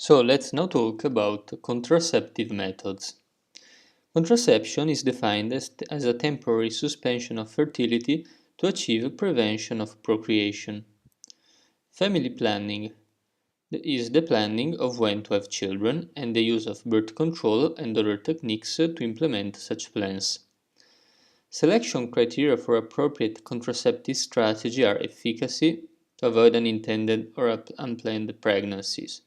So let's now talk about contraceptive methods. Contraception is defined as a temporary suspension of fertility to achieve prevention of procreation. Family planning is the planning of when to have children and the use of birth control and other techniques to implement such plans. Selection criteria for appropriate contraceptive strategy are efficacy to avoid unintended or unplanned pregnancies,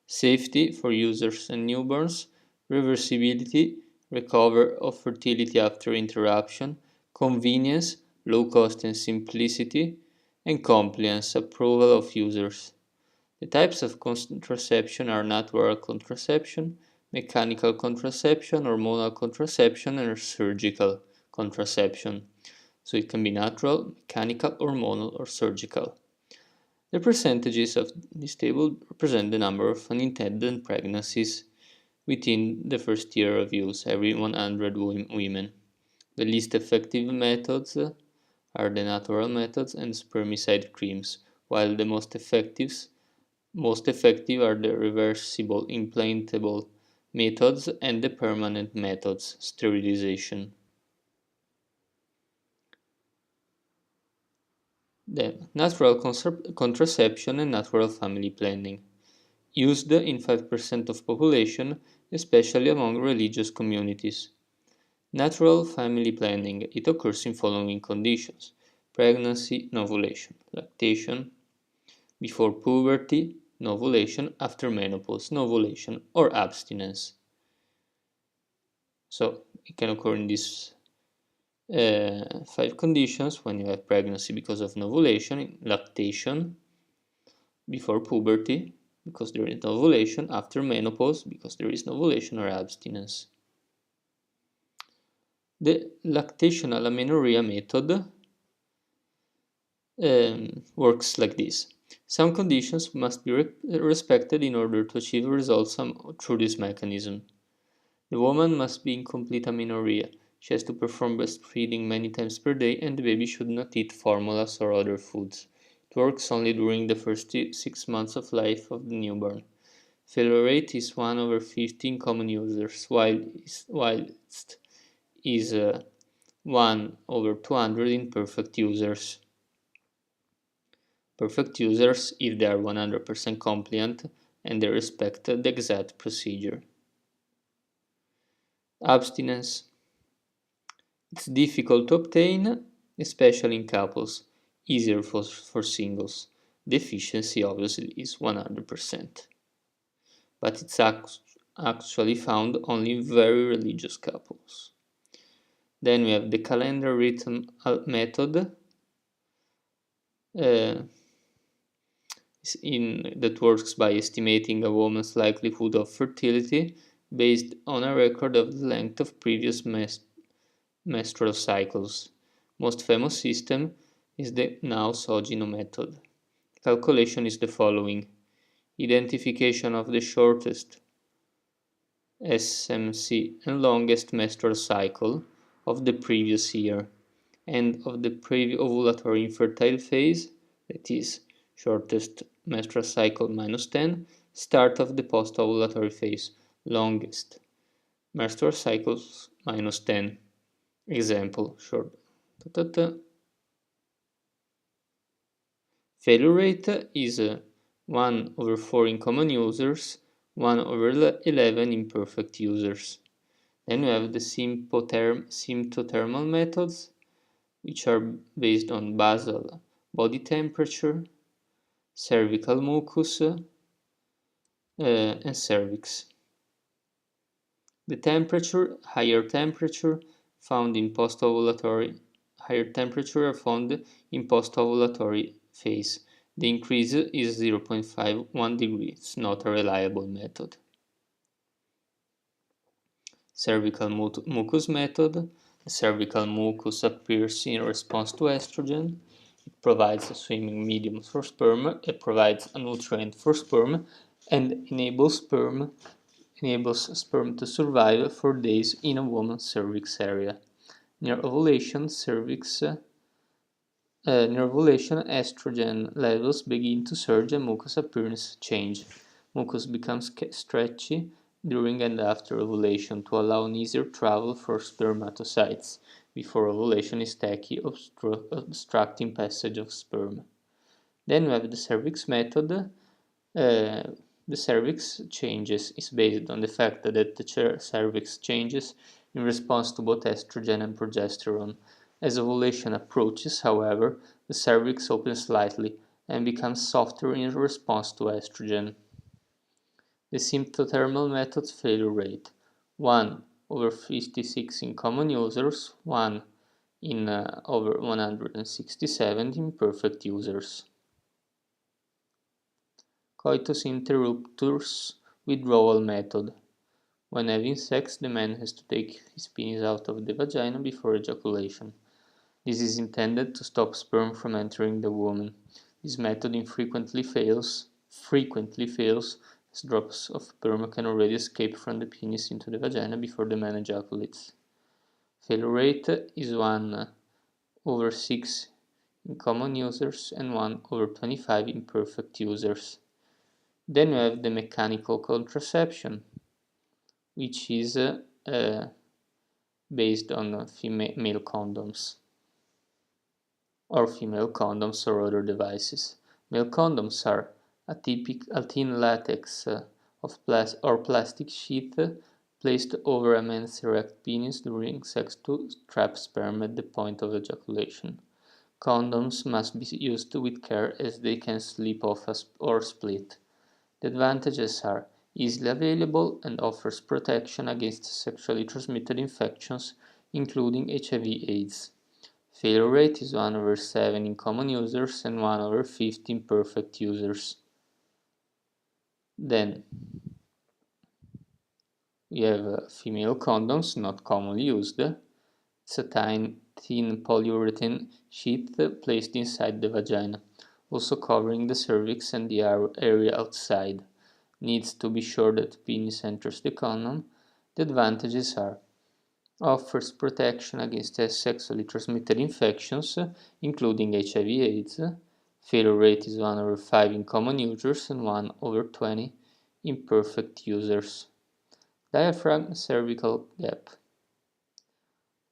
safety for users and newborns, reversibility, recover of fertility after interruption, convenience, low cost and simplicity, and compliance, approval of users. The types of contraception are natural contraception, mechanical contraception, hormonal contraception, and surgical contraception. So it can be natural, mechanical, hormonal, or surgical. The percentages of this table represent the number of unintended pregnancies within the first year of use, every 100 women. The least effective methods are the natural methods and spermicide creams, while the most effective are the reversible implantable methods and the permanent methods, sterilization. Then, natural contraception and natural family planning. Used in 5% of population, especially among religious communities. Natural family planning. It occurs in following conditions: pregnancy, ovulation, lactation, before puberty, ovulation, after menopause, ovulation, or abstinence. So it can occur in these five conditions: when you have pregnancy because of ovulation, lactation, before puberty because there is no ovulation, after menopause because there is no ovulation, or abstinence. The lactational amenorrhea method works like this. Some conditions must be respected in order to achieve results through this mechanism. The woman must be in complete amenorrhea. She has to perform breastfeeding many times per day, and the baby should not eat formulas or other foods. It works only during the first 6 months of life of the newborn. Failure rate is 1 over 50 in common users, whilst is 1 over 200 in perfect users. Perfect users if they are 100% compliant and they respect the exact procedure. Abstinence. It's difficult to obtain, especially in couples, easier for singles. The efficiency obviously is 100%, but it's actually found only in very religious couples. Then we have the calendar rhythm method that works by estimating a woman's likelihood of fertility based on a record of the length of previous menstrual cycles. Most famous system is the now Sogino method. Calculation is the following: identification of the shortest SMC and longest menstrual cycle of the previous year and of the pre-ovulatory infertile phase, that is, shortest menstrual cycle minus 10, start of the post-ovulatory phase, longest menstrual cycles minus 10. Example, short. Failure rate is 1 over 4 in common users, 1 over 11 in perfect users. Then we have the symptothermal methods, which are based on basal body temperature, cervical mucus, and cervix. The higher temperature are found in post-ovulatory phase. The increase is 0.51 degrees. It's not a reliable method. Cervical mucus method. The cervical mucus appears in response to estrogen. It provides a swimming medium for sperm. It provides a nutrient for sperm and enables sperm to survive for days in a woman's cervix area. Near ovulation, estrogen levels begin to surge and mucus appearance change. Mucus becomes stretchy during and after ovulation to allow an easier travel for spermatocytes. Before ovulation is tacky, obstructing passage of sperm. Then we have the cervix method. The cervix changes is based on the fact that the cervix changes in response to both estrogen and progesterone. As ovulation approaches, however, the cervix opens slightly and becomes softer in response to estrogen. The symptothermal method's failure rate 1 over 56 in common users, 1 in over 167 in perfect users. Coitus interruptus withdrawal method. When having sex, the man has to take his penis out of the vagina before ejaculation. This is intended to stop sperm from entering the woman. This method infrequently fails, as drops of sperm can already escape from the penis into the vagina before the man ejaculates. Failure rate is 1 over 6 in common users and 1 over 25 in perfect users. Then we have the mechanical contraception, which is based on male condoms or female condoms or other devices. Male condoms are a thin latex or plastic sheath placed over a man's erect penis during sex to trap sperm at the point of ejaculation. Condoms must be used with care as they can slip off or split. The advantages are easily available and offers protection against sexually transmitted infections, including HIV/AIDS. Failure rate is 1 over 7 in common users and 1 over 50 in perfect users. Then we have female condoms, not commonly used. It's a thin polyurethane sheath placed inside the vagina, also covering the cervix and the area outside. Needs to be sure that the penis enters the condom. The advantages are offers protection against sexually transmitted infections, including HIV/AIDS. Failure rate is 1 over 5 in common users and 1 over 20 in perfect users. Diaphragm cervical gap.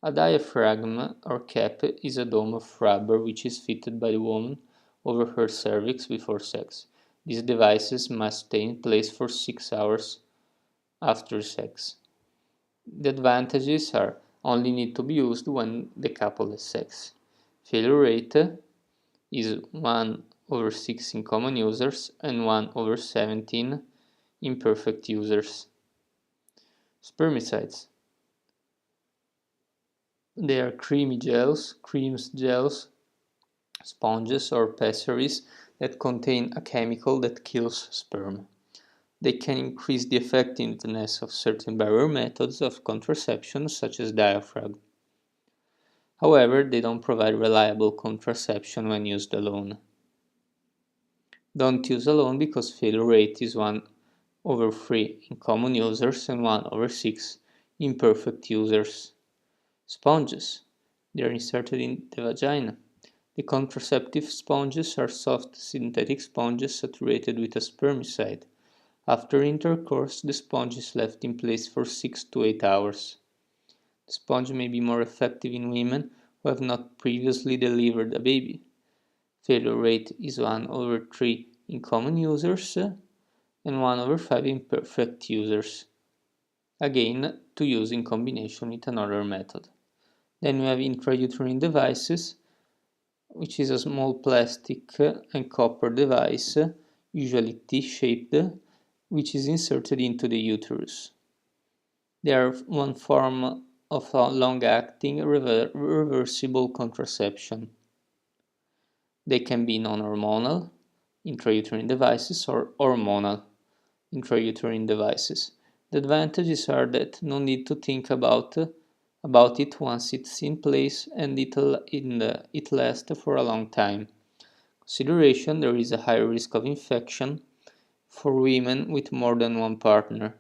A diaphragm or cap is a dome of rubber which is fitted by the woman over her cervix before sex. These devices must stay in place for 6 hours after sex. The advantages are only need to be used when the couple has sex. Failure rate is 1 over 6 in common users and 1 over 17 in perfect users. Spermicides. They are creams, gels, sponges or pessaries that contain a chemical that kills sperm. They can increase the effectiveness of certain barrier methods of contraception, such as diaphragm. However, they don't provide reliable contraception when used alone. Don't use alone because failure rate is 1 over 3 in common users and 1 over 6 in perfect users. Sponges. They are inserted in the vagina. The contraceptive sponges are soft synthetic sponges saturated with a spermicide. After intercourse, the sponge is left in place for 6 to 8 hours. The sponge may be more effective in women who have not previously delivered a baby. Failure rate is 1 over 3 in common users and 1 over 5 in perfect users. Again, to use in combination with another method. Then we have intrauterine devices, which is a small plastic and copper device, usually T-shaped, which is inserted into the uterus. They are one form of long-acting reversible contraception. They can be non-hormonal intrauterine devices or hormonal intrauterine devices. The advantages are that no need to think about it once it's in place and it lasts for a long time. Consideration: there is a higher risk of infection for women with more than one partner.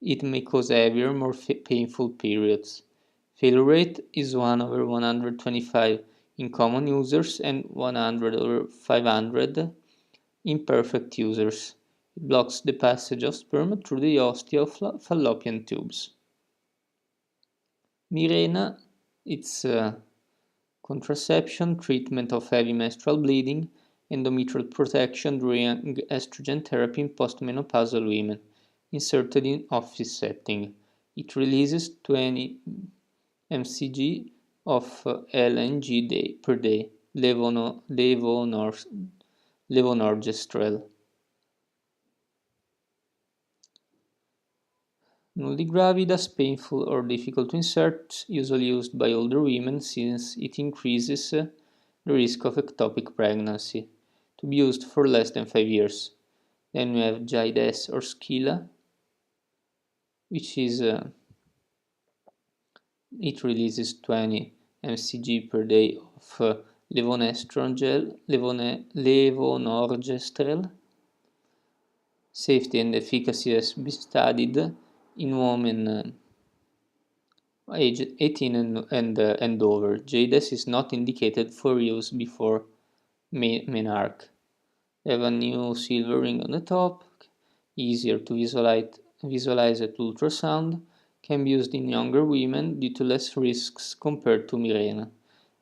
It may cause heavier, more painful periods. Failure rate is 1 over 125 in common users and 100 over 500 in perfect users. It blocks the passage of sperm through the fallopian tubes. Mirena, it's contraception, treatment of heavy menstrual bleeding, endometrial protection during estrogen therapy in postmenopausal women, inserted in office setting. It releases 20 mcg of LNG per day, levonorgestrel. Nulligravidas, painful or difficult to insert, usually used by older women since it increases the risk of ectopic pregnancy. To be used for less than 5 years. Then we have Jaides or Skila, which is it releases 20 mcg per day of levonorgestrel. Safety and efficacy has been studied in women aged 18 and over. Jades is not indicated for use before menarche. They have a new silver ring on the top, easier to visualize at ultrasound, can be used in younger women due to less risks compared to Mirena.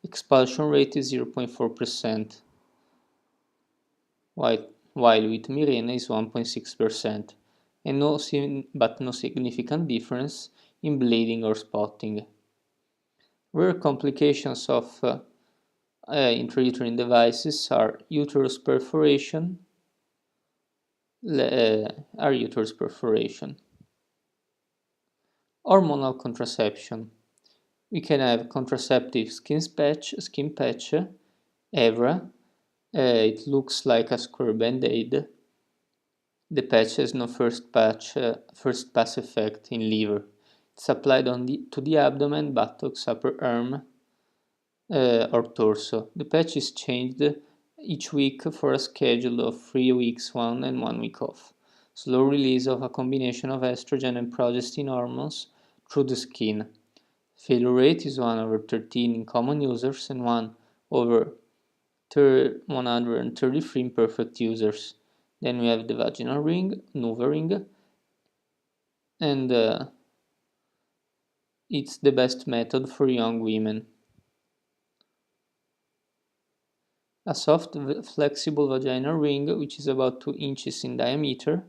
Expulsion rate is 0.4%, while with Mirena is 1.6%, and no significant difference in bleeding or spotting. Rare complications of intrauterine devices are uterus perforation, Hormonal contraception. We can have contraceptive skin patch, EVRA. It looks like a square band-aid. The patch has no first pass effect in liver. It's applied to the abdomen, buttocks, upper arm, or torso. The patch is changed each week for a schedule of 3 weeks on and 1 week off. Slow release of a combination of estrogen and progestin hormones through the skin. Failure rate is 1 over 13 in common users and 1 over 133 in perfect users. Then we have the vaginal ring, NuvaRing, ring, and it's the best method for young women. A soft, flexible vaginal ring, which is about 2 inches in diameter,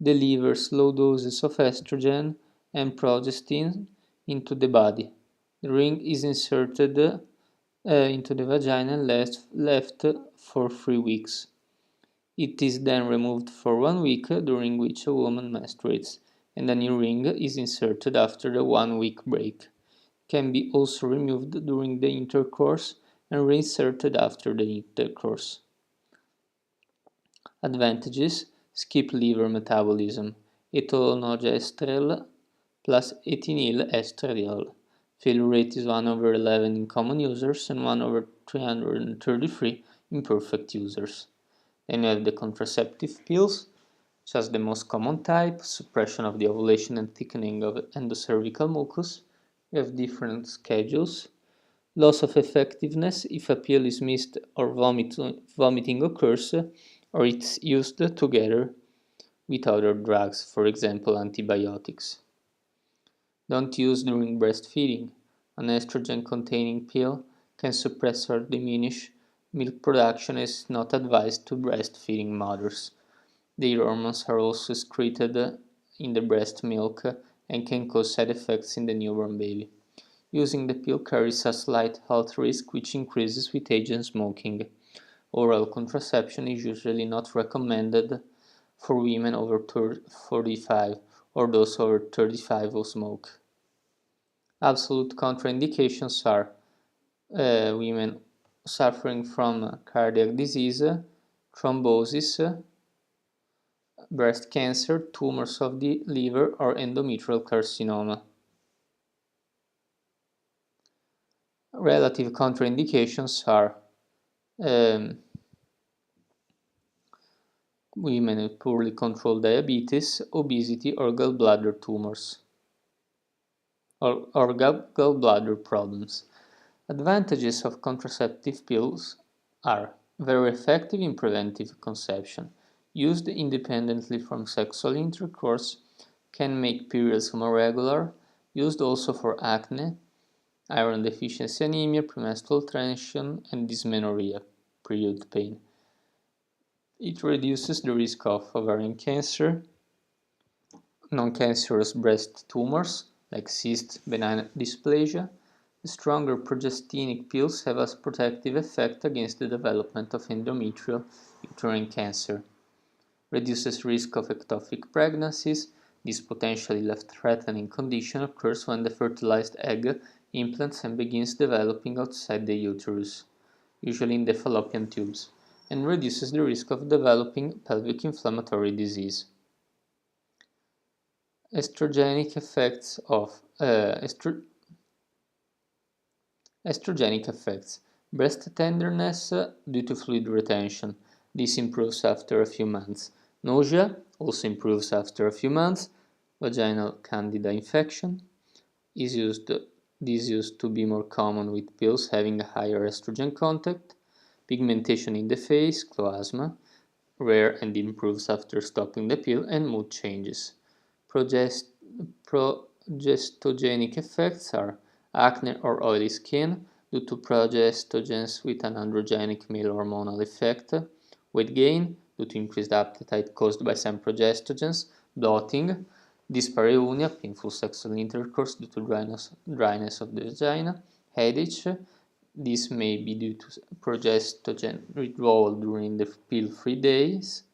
delivers low doses of estrogen and progestin into the body. The ring is inserted into the vagina and left for 3 weeks. It is then removed for 1 week, during which a woman menstruates, and a new ring is inserted after the 1 week break. Can be also removed during the intercourse and reinserted after the intercourse. Advantages: skip liver metabolism, etonogestrel plus ethinyl estradiol. Failure rate is 1 over 11 in common users and 1 over 333 in perfect users. Then you have the contraceptive pills, which is the most common type, suppression of the ovulation and thickening of endocervical mucus. You have different schedules. Loss of effectiveness if a pill is missed or vomiting occurs, or it's used together with other drugs, for example antibiotics. Don't use during breastfeeding. An estrogen-containing pill can suppress or diminish milk production and is not advised to breastfeeding mothers. Their hormones are also excreted in the breast milk and can cause side effects in the newborn baby. Using the pill carries a slight health risk which increases with age and smoking. Oral contraception is usually not recommended for women over 45 or those over 35 who smoke. Absolute contraindications are women suffering from cardiac disease, thrombosis, breast cancer, tumors of the liver, or endometrial carcinoma. Relative contraindications are women with poorly controlled diabetes, obesity, or gallbladder tumors, or gallbladder problems. Advantages of contraceptive pills are very effective in preventive conception. used independently from sexual intercourse, can make periods more regular, used also for acne, iron deficiency anemia, premenstrual tension, and dysmenorrhea, period pain. It reduces the risk of ovarian cancer, non-cancerous breast tumors like cyst benign dysplasia. The stronger progestinic pills have a protective effect against the development of endometrial uterine cancer, reduces risk of ectopic pregnancies. This potentially life-threatening condition occurs when the fertilized egg implants and begins developing outside the uterus, usually in the fallopian tubes, and reduces the risk of developing pelvic inflammatory disease. Estrogenic effects of estrogenic effects. Breast tenderness due to fluid retention. This improves after a few months. Nausea also improves after a few months. Vaginal candida infection is used this used to be more common with pills having a higher estrogen content. Pigmentation in the face, chloasma, rare and improves after stopping the pill, and mood changes. Progest- Progestogenic effects are acne or oily skin due to progestogens with an androgenic male hormonal effect, weight gain due to increased appetite caused by some progestogens, bloating, dyspareunia, painful sexual intercourse due to dryness of the vagina, headache. This may be due to progestogen withdrawal during the pill-free days,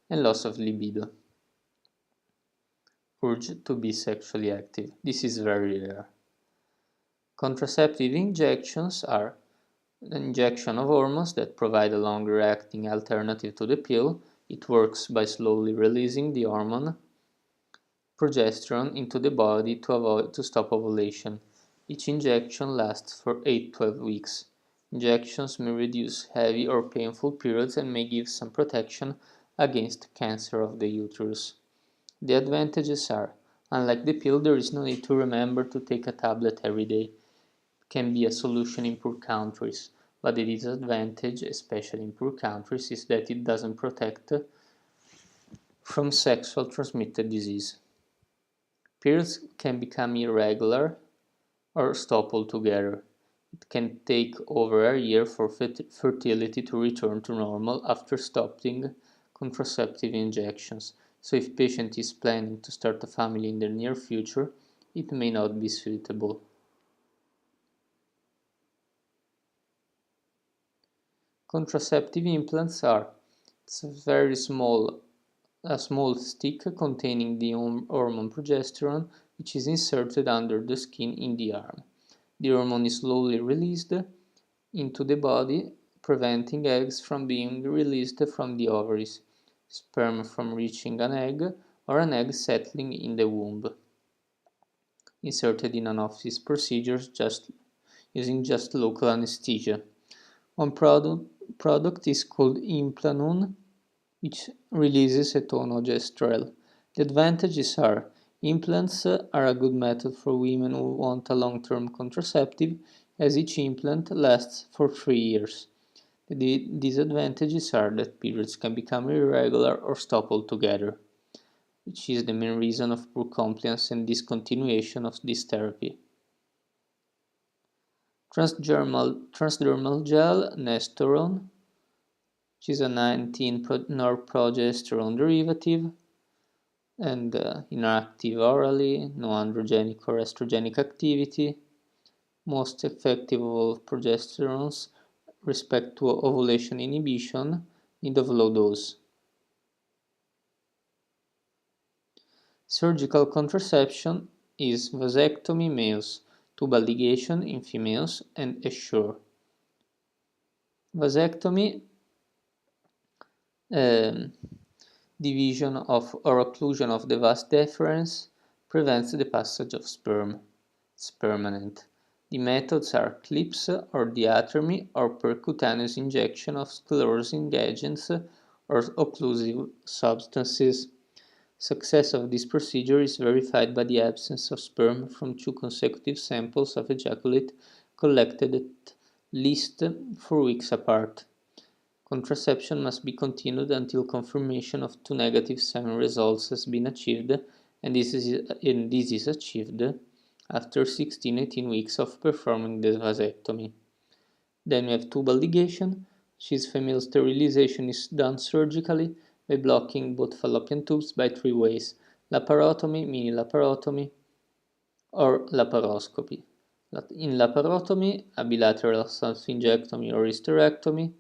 and loss of libido, urge to be sexually active. This is very rare. Contraceptive injections are an injection of hormones that provide a longer-acting alternative to the pill. It works by slowly releasing the hormone progesterone into the body to stop ovulation. Each injection lasts for 8-12 weeks. Injections may reduce heavy or painful periods and may give some protection against cancer of the uterus. The advantages are, unlike the pill, there is no need to remember to take a tablet every day. It can be a solution in poor countries, but the disadvantage, especially in poor countries, is that it doesn't protect from sexual transmitted disease. Periods can become irregular or stop altogether. It can take over a year for fertility to return to normal after stopping contraceptive injections. So if patient is planning to start a family in the near future, it may not be suitable. Contraceptive implants are a small stick containing the hormone progesterone, which is inserted under the skin in the arm. The hormone is slowly released into the body, preventing eggs from being released from the ovaries, sperm from reaching an egg, or an egg settling in the womb. Inserted in an office procedure using just local anesthesia. One product is called Implanon, which releases etonogestrel. The advantages are implants are a good method for women who want a long-term contraceptive, as each implant lasts for 3 years. The disadvantages are that periods can become irregular or stop altogether, which is the main reason of poor compliance and discontinuation of this therapy. Transdermal gel Nestoron, which is a 19-norprogesterone derivative and inactive orally, no androgenic or estrogenic activity, most effective of all progesterones respect to ovulation inhibition, need of low dose. Surgical contraception is vasectomy males, tubal ligation in females, and Essure. Vasectomy um, division of or occlusion of the vas deferens prevents the passage of sperm. It's permanent. The methods are clips or diathermy or percutaneous injection of sclerosing agents or occlusive substances. Success of this procedure is verified by the absence of sperm from 2 consecutive samples of ejaculate collected at least 4 weeks apart. Contraception must be continued until confirmation of two negative semen results has been achieved, and this is achieved after 16-18 weeks of performing the vasectomy. Then we have tubal ligation, which is female sterilization is done surgically by blocking both fallopian tubes by three ways: laparotomy, mini laparotomy, or laparoscopy. In laparotomy, a bilateral self-injectomy or hysterectomy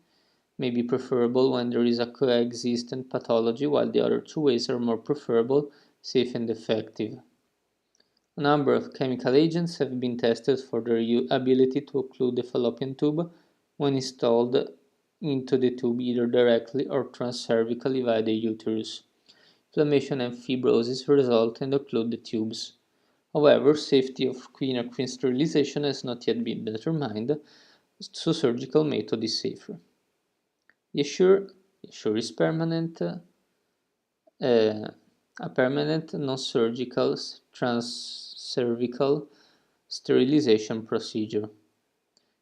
may be preferable when there is a coexistent pathology, while the other two ways are more preferable, safe and effective. A number of chemical agents have been tested for their ability to occlude the fallopian tube when installed into the tube either directly or transcervically via the uterus. Inflammation and fibrosis result and occlude the tubes. However, safety of queen or queen sterilization has not yet been determined, so surgical method is safer. The Assure is permanent, a permanent non-surgical transcervical sterilization procedure.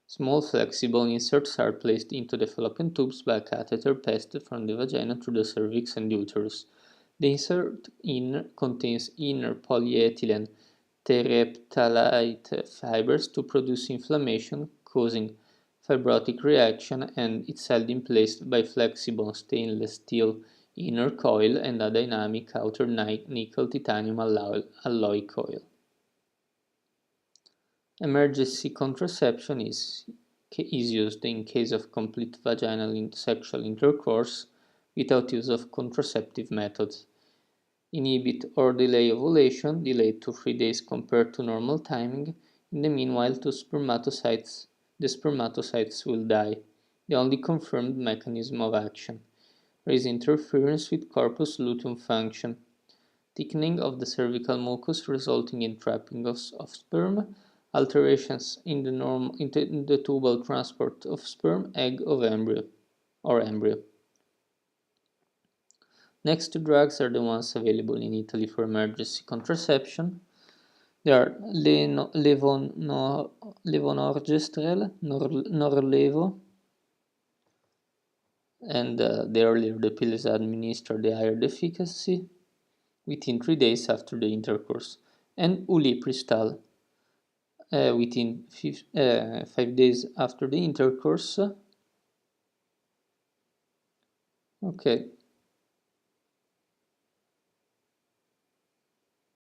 Small flexible inserts are placed into the fallopian tubes by a catheter passed from the vagina through the cervix and uterus. The insert contains inner polyethylene terephthalate fibers to produce inflammation, causing fibrotic reaction, and it's held in place by flexible stainless steel inner coil and a dynamic outer nickel titanium alloy coil. Emergency contraception is used in case of complete vaginal sexual intercourse without use of contraceptive methods. Inhibit or delay ovulation, delayed to 3 days compared to normal timing. In the meanwhile, the spermatocytes will die. The only confirmed mechanism of action. There is interference with corpus luteum function, thickening of the cervical mucus resulting in trapping of sperm, alterations in the tubal transport of sperm, egg of embryo. Next two drugs are the ones available in Italy for emergency contraception. They are levonorgestrel, Norlevo, and the earlier the pill is administered, the higher the efficacy within 3 days after the intercourse, and ulipristal within 5 days after the intercourse. Okay,